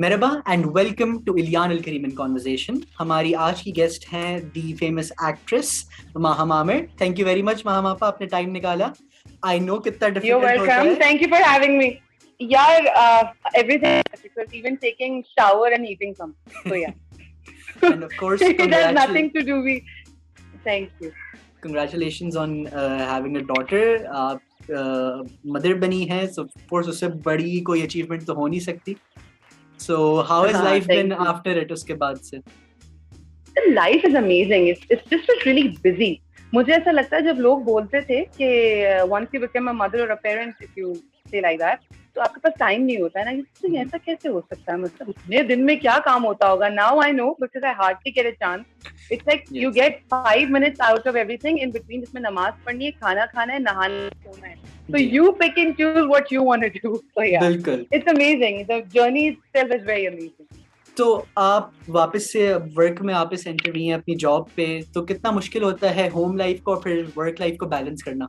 Merhaba and welcome to Ilyan Al Karim in Conversation. हमारी आज की गेस्ट हैं the famous actress Maham Aamir. Thank you very much Maham आपा, आपने टाइम निकाला. आई नो कितना You're डिफिकल्ट होता welcome. है. Thank you for having me. Yeah, everything is difficult, even taking shower and eating something. So yeah. And of course, It has nothing to do with. Thank you. Congratulations on having a daughter. आप mother बनी हैं, so of course उससे बड़ी कोई achievement तो हो नहीं सकती. So how has life been after it उसके बाद से? Life is amazing. It's just really busy. मुझे ऐसा लगता है जब लोग बोलते थे कि once you become a mother or a parent, if you say like that, तो आपके पास टाइम नहीं होता है ना. तो ऐसा कैसे हो सकता है? मतलब इतने दिन में क्या काम होता होगा? Now I know because I hardly get a chance. It's like you get 5 minutes out of everything in between, जिसमें नमाज पढ़नी है, खाना खाना है, नहाना, सोना है. So you pick and choose what you want to do. So yeah, बिल्कुल. It's amazing. The journey itself is very amazing. तो आप वापस से वर्क में वापस एंटर हुई हैं अपनी जॉब पे, तो कितना मुश्किल होता है होम लाइफ को और फिर वर्क लाइफ को बैलेंस करना?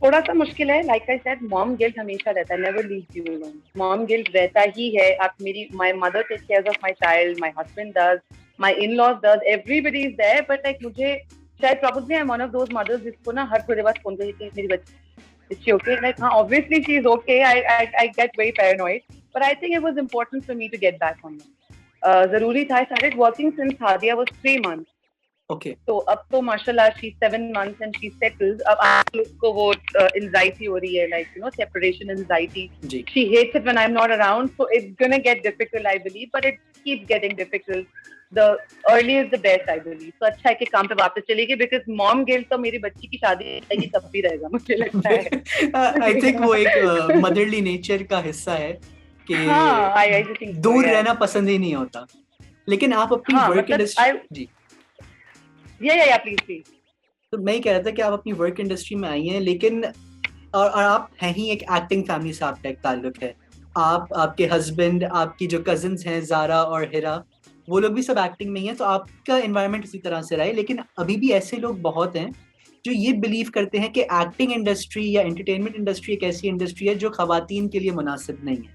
थोड़ा सा मुश्किल है. Like I said, mom guilt हमेशा रहता है. Never leave you alone. Mom guilt रहता ही है. आप मेरी my mother take care of my child, my husband does, my in-laws does, everybody is there. But like मुझे शायद probably I am one of those mothers जिसको ना हर थोड़े बाद फोन करके मेरी बच्ची is she okay? Like, obviously she is okay. I get very paranoid, but I think it was important for me to get back on it. ज़रूरी था. I started working since Hadia was 3 months. Okay. तो अब तो माशाल्लाह she's 7 months and she's settled. अब आप लोग को वो anxiety हो रही है, like you know, separation anxiety. Ji. She hates it when I'm not around, so it's gonna get difficult, I believe, but it keeps getting difficult. The earlier is the best, I believe. So अच्छा है कि काम पे वापस चलेगी, because mom guilt तो मेरी बच्ची की शादी की तब भी रहेगा, मुझे लगता है. I think वो एक motherly nature का हिस्सा है कि I just think दूर रहना पसंद ही नहीं होता. लेकिन आप अपनी वर्क इंडस्ट्री जी या प्लीज. तो मैं ही कह रहा था कि आप अपनी वर्क इंडस्ट्री में आई हैं, लेकिन और आप हैं ही एक एक्टिंग फैमिली से आपका एक ताल्लुक है. आप, आपके हस्बैंड, आपकी जो कजिन्स हैं ज़ारा और हिरा, वो लोग भी सब एक्टिंग में ही हैं, तो आपका एनवायरनमेंट उसी तरह से रहा है. लेकिन अभी भी ऐसे लोग बहुत हैं जो ये बिलीव करते हैं कि एक्टिंग इंडस्ट्री या एंटरटेनमेंट इंडस्ट्री एक ऐसी इंडस्ट्री है जो खवातीन के लिए मुनासिब नहीं है.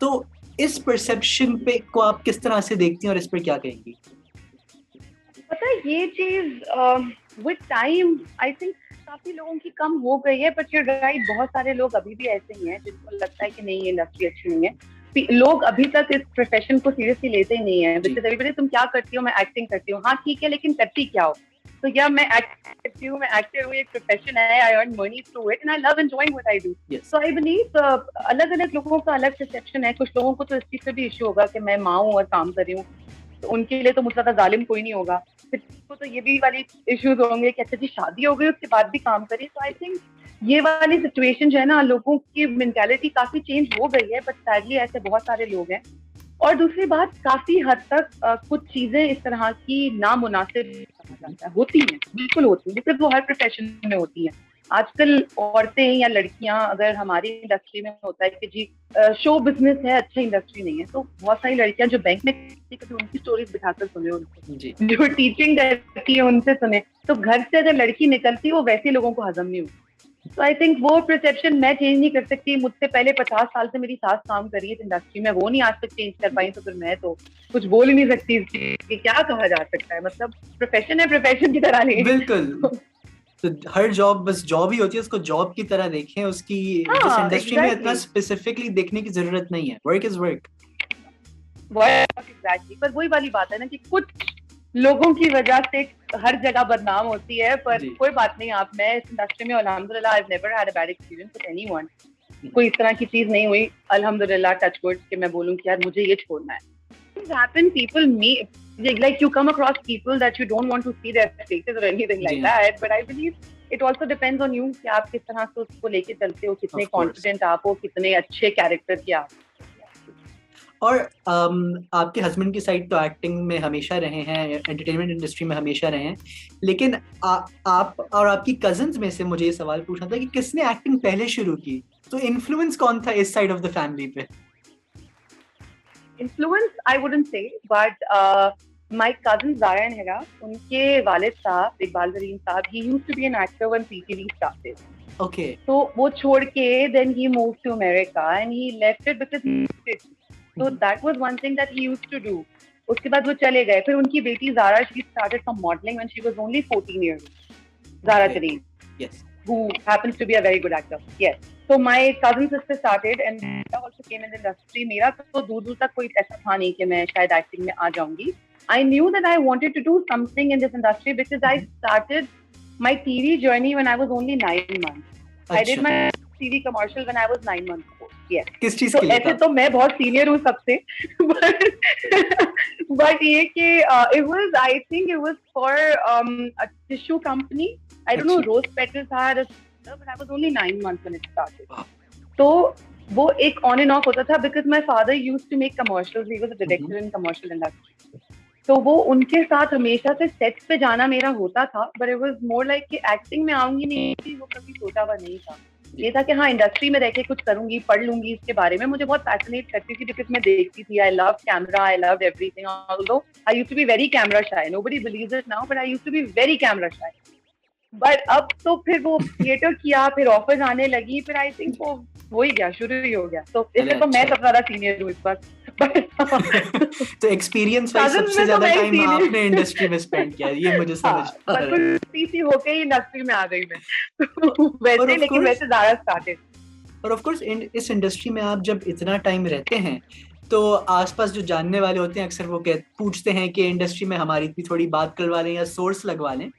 तो इस परसेप्शन पे को आप किस तरह से देखती हैं और इस पर क्या कहेंगी? पता है ये चीज विद टाइम आई थिंक काफी लोगों की कम हो गई है. बट यू राइट, बहुत सारे लोग अभी भी ऐसे ही हैं जिनको लगता है कि नहीं ये इंडस्ट्री अच्छी नहीं है. लोग अभी तक इस प्रोफेशन को सीरियसली लेते ही नहीं है. बिकॉज़ एवरीबॉडी, तुम क्या करती हो? मैं एक्टिंग करती हूँ. हाँ ठीक है, लेकिन करती क्या हो? तो या मैं एक्ट करती हूँ, मैं एक्टर हूँ, एक प्रोफेशन है. I earn money through it and I love enjoying what I do. So I believe अलग अलग लोगों का अलग परसेप्शन है. कुछ लोगों को तो इस चीज से भी इश्यू होगा कि मैं माँ हूँ और काम कर रही हूँ, तो उनके लिए तो मुझसे ज्यादा जालिम कोई नहीं होगा. फिर तो ये भी वाली इश्यूज होंगे कि अच्छा जी शादी हो गई उसके बाद भी काम करें. तो आई थिंक ये वाली सिचुएशन जो है ना, लोगों की मेंटालिटी काफी चेंज हो गई है. बट सैडली ऐसे बहुत सारे लोग हैं. और दूसरी बात, काफी हद तक कुछ चीजें इस तरह की नामुनासिब होती हैं. बिल्कुल होती हैं, बिकॉज वो हर प्रोफेशन में होती हैं. आजकल औरतें या लड़कियां, अगर हमारी इंडस्ट्री में होता है कि जी शो बिजनेस है, अच्छी इंडस्ट्री नहीं है, तो बहुत सारी लड़कियां जो बैंक में कभी उनकी स्टोरीज बिठाकर सुने, उनको जो टीचिंग करती है उनसे सुने. तो घर से अगर लड़की निकलती है वो वैसे लोगों को हजम नहीं होती. तो आई थिंक वो परसेप्शन मैं चेंज नहीं कर सकती. मुझसे पहले 50 साल से मेरी सास काम कर रही है इंडस्ट्री में, वो नहीं आज तक चेंज कर पाई, तो फिर मैं तो कुछ बोल ही नहीं सकती कि क्या कहा जा सकता है. मतलब प्रोफेशन है, प्रोफेशन की तरह नहीं. बिल्कुल. तो हर जॉब बस जॉब ही होती है, उसको जॉब की तरह देखें. उसकी जिस इंडस्ट्री में इतना स्पेसिफिकली देखने की जरूरत नहीं है. Work is work. एग्जैक्टली. पर वही वाली बात है ना कि कुछ लोगों की वजह से हर जगह बदनाम होती है. पर कोई बात नहीं. आप, मैं इस इंडस्ट्री में अल्हम्दुलिल्लाह I have never had a bad experience with anyone. कोई इस तरह की चीज नहीं हुई अल्हम्दुलिल्लाह, टच वुड, कि मैं बोलूं कि यार मुझे ये छोड़ना है. Things happen, people meet, like you come across people that you don't want to see their faces or anything like that. But I believe it also depends on you कि आप किस तरह से उसको लेके चलते हो, कितने कॉन्फिडेंट आप हो, कितने अच्छे कैरेक्टर के आप. और आपके हस्बैंड की साइड तो एक्टिंग में हमेशा रहे हैं, एंटरटेनमेंट इंडस्ट्री में हमेशा रहे हैं, लेकिन आप और आपकी कजिन्स में से मुझे ये सवाल पूछना था कि किसने एक्टिंग पहले शुरू की? तो इन्फ्लुएंस कौन था इस साइड ऑफ द फैमिली पे? Influence, I wouldn't say, but my cousin Zara and Hira, उनके वालिद साहब इकबाल ज़रीन साहब, he used to be an actor when PTV started. Okay. तो वो छोड़ के then he moved to America and he left it because he तो that was one thing that he used to do. उसके बाद वो चले गए. फिर उनकी बेटी Zara, she started from modelling when she was only 14 years. Zara Kareem, yes, who happens to be a very good actor. Yes. So my cousin sister started and I also came in the industry. मेरा तो दूर दूर तक कोई ऐसा था नहीं कि मैं शायद एक्टिंग में आ जाऊंगी. I knew that I wanted to do something in this industry because I started my TV journey when I was only 9 months. I did my TV commercial when I was 9 months old. Yes. किस चीज तो के लिए ऐसे तो मैं बहुत senior हूँ सबसे, but ये कि I think it was for a tissue company. I don't know, Rose Petals had a, but I was only 9 months when it started. तो वो एक on and off होता था because my father used to make commercials. He was a director in commercial industry. तो वो उनके साथ हमेशा से सेट पे जाना मेरा होता था, but it was more like कि एक्टिंग में आऊंगी नहीं थी, वो कभी सोचा हुआ नहीं था. ये था कि हाँ इंडस्ट्री में रह के कुछ करूंगी, पढ़ लूंगी इसके बारे में. मुझे बहुत फैसिनेट करती थी बिकॉज मैं देखती थी. I love camera, I love everything. Although I used to be very camera shy. Nobody believes it now, but I used to be very camera shy. But अब तो फिर वो थिएटर किया, फिर ऑफर्स आने लगी, फिर आई थिंक वो हो ही गया, शुरू ही हो गया. तो इसलिए तो मैं सबसे ज्यादा सीनियर हूँ इस बार. तो एक्सपीरियंस वाइज सबसे ज्यादा टाइम आपने इंडस्ट्री में स्पेंड किया, ये मुझे समझ आ रहा है. सीसी होके ही इंडस्ट्री में आ गई मैं. वैसे लेकिन वैसे ज़्यादा स्टार्टेड. और ऑफ कोर्स इस इंडस्ट्री में आप जब इतना टाइम रहते हैं तो आसपास जो जानने वाले होते हैं अक्सर वो पूछते हैं कि इंडस्ट्री में हमारी भी थोड़ी बात करवा लें या सोर्स लगवा लें.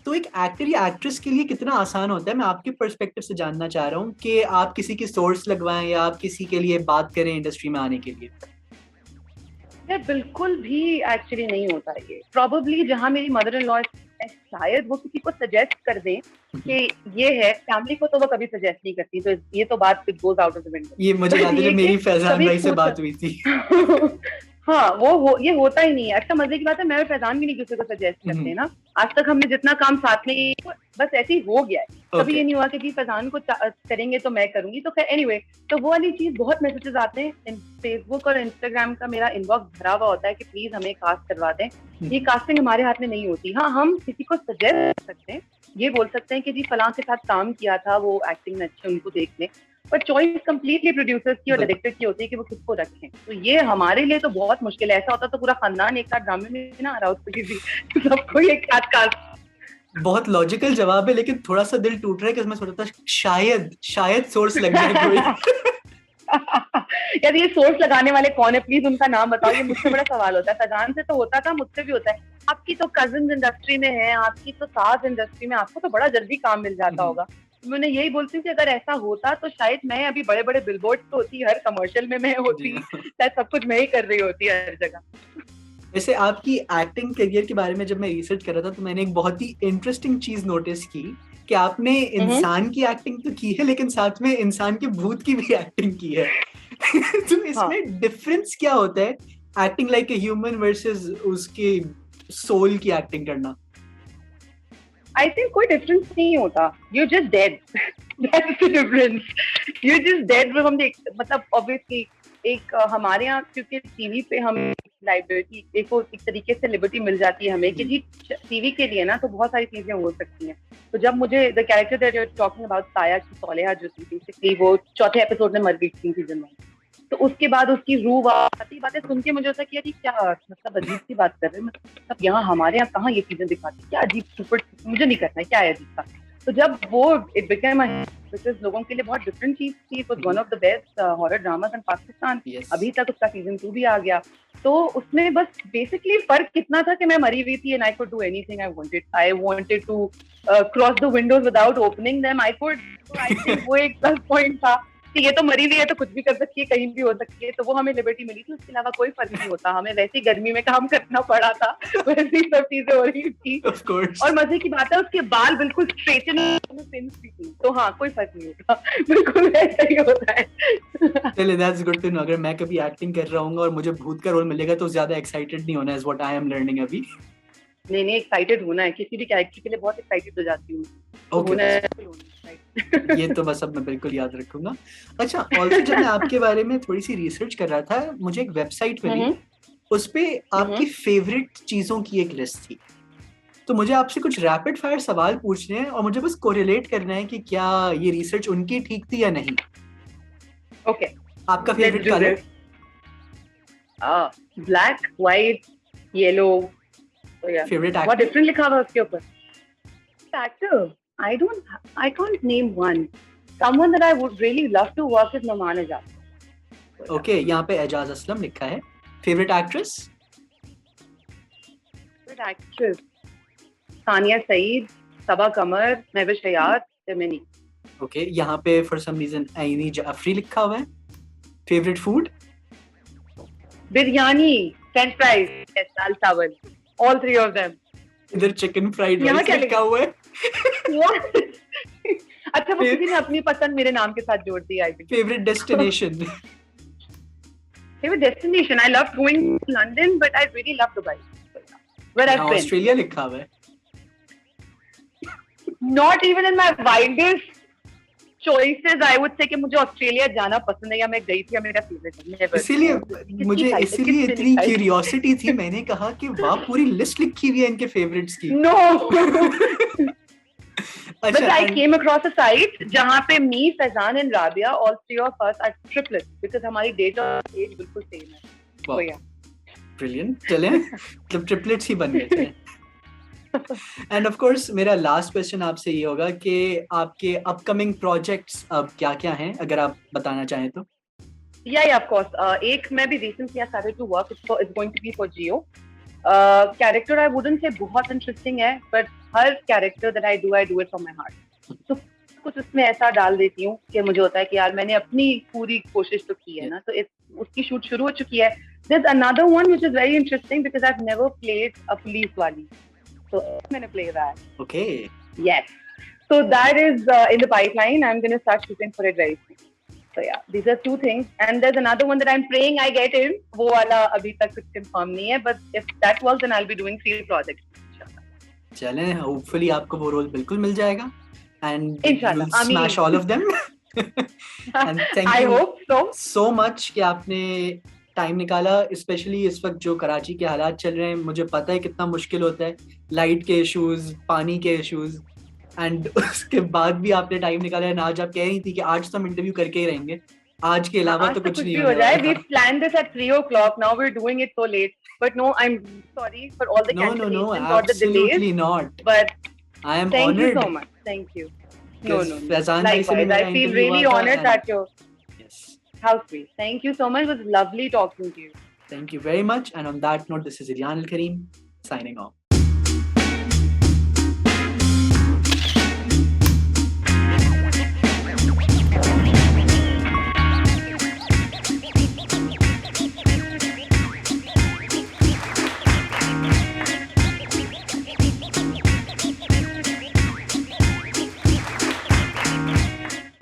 तो एक एक्टर या एक्ट्रेस के लिए कितना आसान होता है, मैं आपके पर्सपेक्टिव से जानना चाह रहा हूँ कि आप किसी की सोर्स लगवाएं या आप किसी के लिए बात करें इंडस्ट्री में आने के लिए. बिल्कुल भी एक्चुअली नहीं होता है ये. प्रॉबेबली जहाँ मेरी मदर इन लॉ शायद वो किसी को सजेस्ट कर दें कि ये है, फैमिली को तो वो कभी सजेस्ट नहीं करती. तो ये तो बात goes out of the window. ये मुझे याद है जब मेरी फैजान भाई से बात हुई थी. हाँ ये होता ही नहीं है. अच्छा मजे की बात है, मैं और फैजान भी नहीं किसी को सजेस्ट करते ना. आज तक हमने जितना काम साथ में बस ऐसे ही हो गया है. कभी ये नहीं हुआ कि जी फैजान को करेंगे तो मैं करूंगी. तो खैर एनीवे, तो वो वाली चीज, बहुत मैसेजेस आते हैं फेसबुक और इंस्टाग्राम का. मेरा इनबॉक्स भरा हुआ होता है कि प्लीज हमें कास्ट करवा दें. ये कास्टिंग हमारे हाथ में नहीं होती. हाँ, हम किसी को सजेस्ट कर सकते हैं, ये बोल सकते हैं कि जी फलां के साथ काम किया था, वो एक्टिंग में अच्छे, उनको देख लें. पर चॉइस कंप्लीटली प्रोड्यूसर्स की और डायरेक्टर की होती है कि वो किसको रखें. तो ये हमारे लिए तो बहुत मुश्किल है. ऐसा होता तो पूरा खानदान एक साथ ड्रामे में ना आ रहा होता किसी, सबको ये कास्ट. बहुत लॉजिकल जवाब है, लेकिन थोड़ा सा दिल टूट रहा है कि मैं सोचा था शायद सोर्स लग जाए कोई. यार ये सोर्स लगाने वाले कौन है, प्लीज उनका नाम बताओ. ये मुझसे बड़ा सवाल होता है. फैजान से तो होता था, मुझसे भी होता है. आपकी तो कजिन इंडस्ट्री में है, आपकी तो सास इंडस्ट्री में, आपको तो बड़ा जल्दी काम मिल जाता होगा. मैं यही बोलती हूँ कि अगर ऐसा होता तो शायद मैं अभी बड़े बड़े बिलबोर्ड तो होती, हर कमर्शियल में मैं होती, शायद सब कुछ मैं ही कर रही होती हर जगह. वैसे आपकी एक्टिंग करियर के बारे में जब मैं रिसर्च कर रहा था तो मैंने एक बहुत ही इंटरेस्टिंग चीज नोटिस की कि आपने इंसान की एक्टिंग तो की है लेकिन साथ में इंसान के भूत की भी एक्टिंग की है. तो इसमें डिफरेंस क्या होता है, acting like a human versus उसके सोल की एक्टिंग करना? I think कोई डिफरेंस नहीं होता. You're just dead. That's the difference. You're just dead from the, मतलब obviously एक हमारे यहाँ क्योंकि टीवी पे हम लाइब्रेरी एक तरीके से लिबर्टी मिल जाती है हमें कि जी टीवी के लिए ना तो बहुत सारी चीजें हो सकती हैं. तो जब मुझे the character that you are talking about, Saya की सोलेहा जो थी, बेसिकली वो चौथे एपिसोड में मर गई थी सीजन 1. तो उसके बाद उसकी रूह आती, बातें सुन के मुझे ऐसा किया कि क्या मतलब अजीब सी बात कर रहे हैं. मतलब यहाँ हमारे यहाँ कहाँ ये चीजें दिखाती, क्या अजीब सुपर, मुझे नहीं करना है, क्या है अजीब का. तो जब वो इट बिकेम लोगों के लिए बहुत डिफरेंट चीज थी. It was one of the best horror dramas in Pakistan. अभी तक उसका सीजन 2 भी आ गया. तो उसमें बस बेसिकली फर्क कितना था कि मैं मरी हुई थी and I could do anything I wanted to cross the windows without opening them. I think वो एक प्लस पॉइंट था कि ये तो मरी हुई है तो कुछ भी कर सकती है, कहीं भी हो सकती है. तो वो हमें लिबर्टी मिली थी. उसके अलावा कोई फर्क नहीं होता. हमें वैसे ही गर्मी में काम करना पड़ा था, वैसे ही सब चीजें हो रही थी. और मजे की बात है उसके बाल बिल्कुल स्ट्रेटन थी. तो हाँ कोई फर्क नहीं होता, बिल्कुल वैसा ही होता है. चलिए दैट्स गुड टू नो. अगर मैं कभी एक्टिंग कर रहा हूँ और मुझे भूत का रोल मिलेगा तो ज्यादा एक्साइटेड नहीं होना, is what I am learning अभी. नहीं एक्साइटेड होना है. किसी भी कैरेक्टर के लिए बहुत एक्साइटेड हो जाती हूँ. ये तो बस अब मैं बिल्कुल याद रखूंगा. अच्छा, ऑल्सो जब मैं आपके बारे में थोड़ी सी रिसर्च कर रहा था, मुझे एक वेबसाइट मिली, उस पे आपकी फेवरेट चीजों की एक लिस्ट थी. तो मुझे आपसे कुछ रैपिड फायर सवाल पूछने हैं और मुझे बस कोरिलेट करना है कि क्या ये रिसर्च उनकी ठीक थी या नहीं. ओके. आपका favourite colour? Black, white, yellow. Favourite बहुत एक्टर? डिफरेंट लिखा हुआ है उसके ऊपर. Actor, I can't name one. Someone that I would really love to work with, Noman Ejaz. Okay, यहाँ पे एजाज असलम लिखा है. Favourite actress? Favorite actress, Sania Saeed, Sabaa Qamar, Mehwish Hayat, there are many. Okay, यहाँ पे for some reason आईनी जाफरी लिखा हुआ है. Favourite food? Biryani, French fries, yes, dal chawal, all three of them. इधर चिकन फ्राइड यहाँ rice क्या लिखा हुआ है. What? अच्छा, वो किसी ने अपनी पसंद मेरे नाम के साथ जोड़ दी. I think. Favourite destination? Favorite destination, I love going to London, but I really love Dubai. Where I've been. Australia लिखा हुआ है. Not even in my wildest choices, I would say कि मुझे ऑस्ट्रेलिया जाना पसंद है, या मैं गई थी, या मेरा फेवरेट है. इसीलिए इतनी क्यूरियोसिटी थी, मैंने कहा कि वाह, पूरी लिस्ट लिखी हुई है इनके फेवरेट्स की. No. But अच्छा, I came across a site जहाँ पे me, Faizan and Rabia, all three of us are triplets because हमारी date और age बिल्कुल same है. Wow. So yeah. ब्रिलियंट. चलें, मतलब ट्रिपलेट्स ही बन गए थे. एंड ऑफ कोर्स मेरा लास्ट क्वेश्चन आपसे ये होगा कि आपके अपकमिंग प्रोजेक्ट्स अब क्या क्या हैं, अगर आप बताना चाहें तो. Yeah, of course. एक मैं भी recently I started to work. It's going to be for Jio. Character I wouldn't say बहुत interesting है, but her character that I do it from my heart. तो कुछ उसमें ऐसा डाल देती हूँ कि मुझे होता है कि यार मैंने अपनी पूरी कोशिश तो की है ना. तो उसकी शूट शुरू हो चुकी है. There's another one which is very interesting because I've never played a police वाली. So I'm gonna play that. Okay. Yes. So that is in the pipeline. I'm gonna start shooting for it very soon. So yeah, these are two things. And there's another one that I'm praying I get in. वो वाला अभी तक कुछ confirm नहीं है. But if that works, then I'll be doing 3 projects. चलें, hopefully आपको वो रोल बिल्कुल मिल जाएगा. And Inshallah. you'll smash all of them. And thank I you hope so much कि आपने टाइम निकाला, स्पेशली इस वक्त जो कराची के हालात चल रहे हैं. मुझे पता है कितना मुश्किल होता है, लाइट के इश्यूज, पानी के इश्यूज, एंड उसके बाद भी आपने टाइम निकाला है. आज आप कह रही थी कि आज तो हम इंटरव्यू करके ही रहेंगे, आज के अलावा तो कुछ नहीं हो जाए. We planned this at 3 o'clock. Now we're doing it so late. But no, I'm sorry for all the cancellations or the delays. Absolutely not. But I am thank honored. you so much. Thank you. No. Faizan bhai se Likewise, I feel really honored that you're. Yes. How sweet. Thank you so much. It was lovely talking to you. Thank you very much. And on that note, this is Iryan Al Kareem signing off.